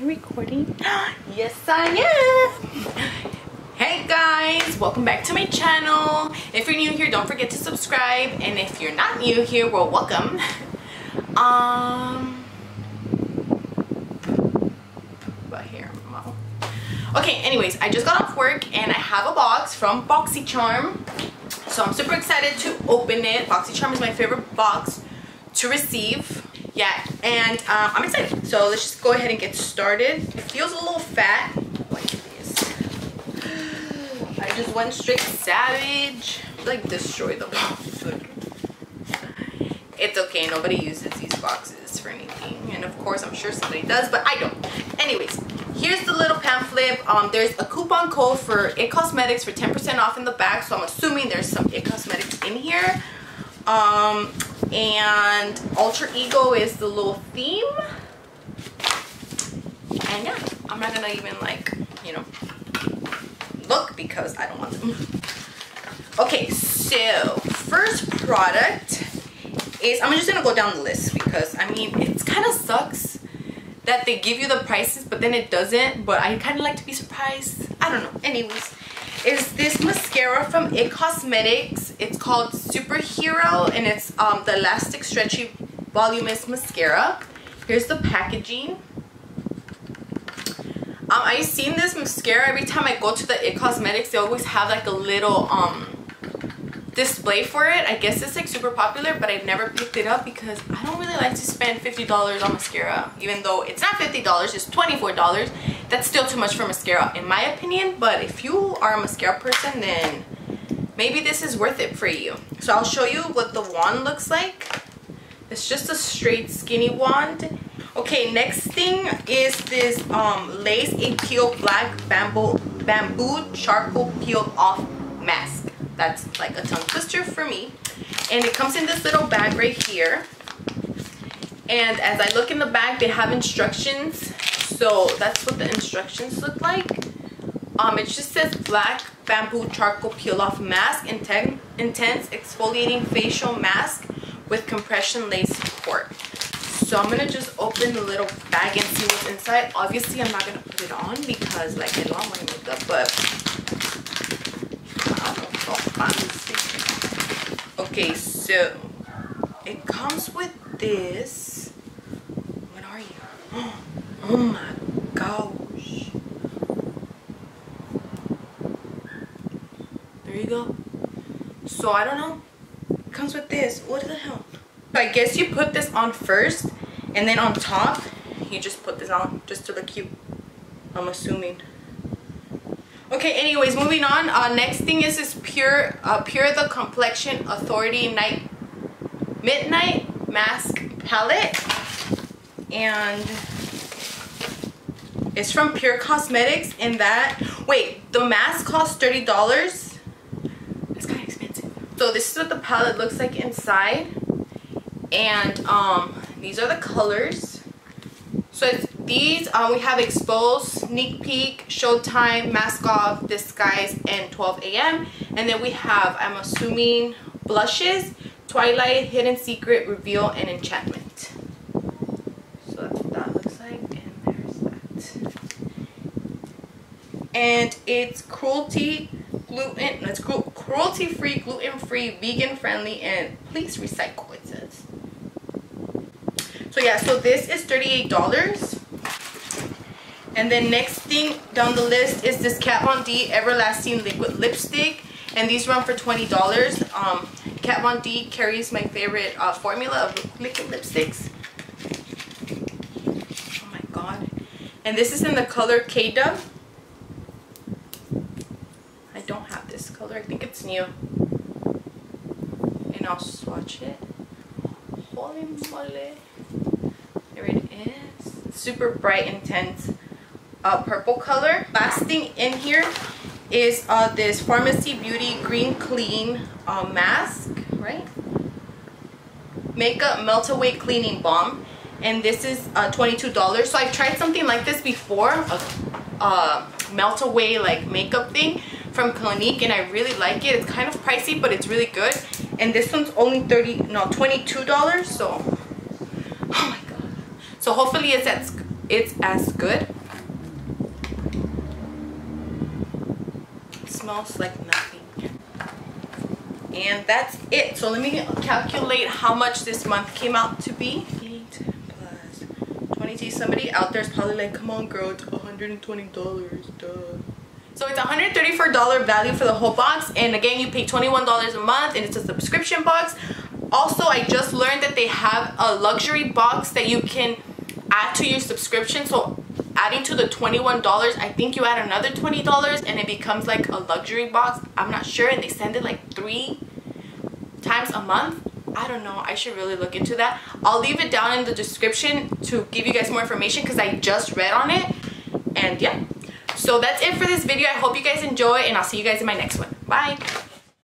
you recording? Yes, I am. Hey guys, welcome back to my channel. If you're new here, don't forget to subscribe, and if you're not new here, well, welcome. Okay, anyways, I just got off work and I have a box from Boxycharm, so I'm super excited to open it. Boxycharm is my favorite box to receive. Yeah, and I'm excited. So let's just go ahead and get started. It feels a little fat. Like this. I just went straight savage. Like destroyed the box. It's okay. Nobody uses these boxes for anything, and of course I'm sure somebody does, but I don't. Anyways, here's the little pamphlet. There's a coupon code for IT Cosmetics for 10% off in the back, so I'm assuming there's some IT Cosmetics in here. And Alter Ego is the little theme. And yeah, I'm not gonna even look because I don't want them. Okay, so first product is, I'm just gonna go down the list because I mean it kind of sucks that they give you the prices but then it doesn't, but I kind of like to be surprised. I don't know. Anyways, is this mascara from IT Cosmetics. It's called Superhero, and it's the elastic stretchy voluminous mascara. Here's the packaging. I've seen this mascara every time I go to the IT Cosmetics. They always have like a little display for it. I guess it's like super popular, but I've never picked it up because I don't really like to spend $50 on mascara, even though it's not $50, it's $24. That's still too much for mascara in my opinion, but if you are a mascara person, then maybe this is worth it for you. So I'll show you what the wand looks like. It's just a straight skinny wand. Okay, next thing is this Lace Peel Black Bamboo Charcoal Peel Off Mask. That's like a tongue twister for me. And it comes in this little bag right here. And as I look in the bag, they have instructions. So that's what the instructions look like. It just says Black Bamboo Charcoal Peel Off Mask, Intense Exfoliating Facial Mask with Compression Lace Support. So I'm gonna just open the little bag and see what's inside. Obviously I'm not gonna put it on because like I know I'm wearing makeup, but I don't know, so fancy. Okay, so it comes with this. What are you? Oh my gosh. There you go. So I don't know. It comes with this. What the hell? So I guess you put this on first, and then on top you just put this on just to look cute, I'm assuming. Okay, anyways, moving on. Next thing is this Pure the Complexion Authority Midnight Mask Palette, and it's from Pure Cosmetics. And that, wait, the mask costs $30. That's kind of expensive. So this is what the palette looks like inside, and these are the colors. So it's these. We have Expose, Sneak Peek, Showtime, Mask Off, Disguise, and 12 a.m. And then we have, I'm assuming, Blushes, Twilight, Hidden Secret, Reveal, and Enchantment. So that's what that looks like, and there's that. And it's cruelty-free, gluten-free, vegan-friendly, and please recycle, it says. So yeah, so this is $38. And then next thing down the list is this Kat Von D Everlasting Liquid Lipstick, and these run for $20. Kat Von D carries my favorite formula of liquid lipsticks. Oh my god. And this is in the color K-Dove. I don't have this color. I think it's new. And I'll swatch it. Holy moly. There it is. Super bright, intense purple color. Last thing in here is this Pharmacy Beauty Green Clean mask, right? Makeup Melt Away Cleaning Balm, and this is $22. So I've tried something like this before, a melt away like makeup thing from Clinique, and I really like it. It's kind of pricey, but it's really good. And this one's only $22. So oh my god. So hopefully it's it's as good. It smells like nothing. And that's it. So let me calculate how much this month came out to be. 8 plus 20. Somebody out there is probably like, come on girl, it's $120, duh. So it's $134 value for the whole box, and again you pay $21 a month, and it's a subscription box. Also, I just learned that they have a luxury box that you can add to your subscription. So adding to the $21, I think you add another $20 and it becomes like a luxury box. I'm not sure, and they send it like 3 times a month. I don't know, I should really look into that. I'll leave it down in the description to give you guys more information because I just read on it. And yeah, so that's it for this video. I hope you guys enjoy, and I'll see you guys in my next one. Bye.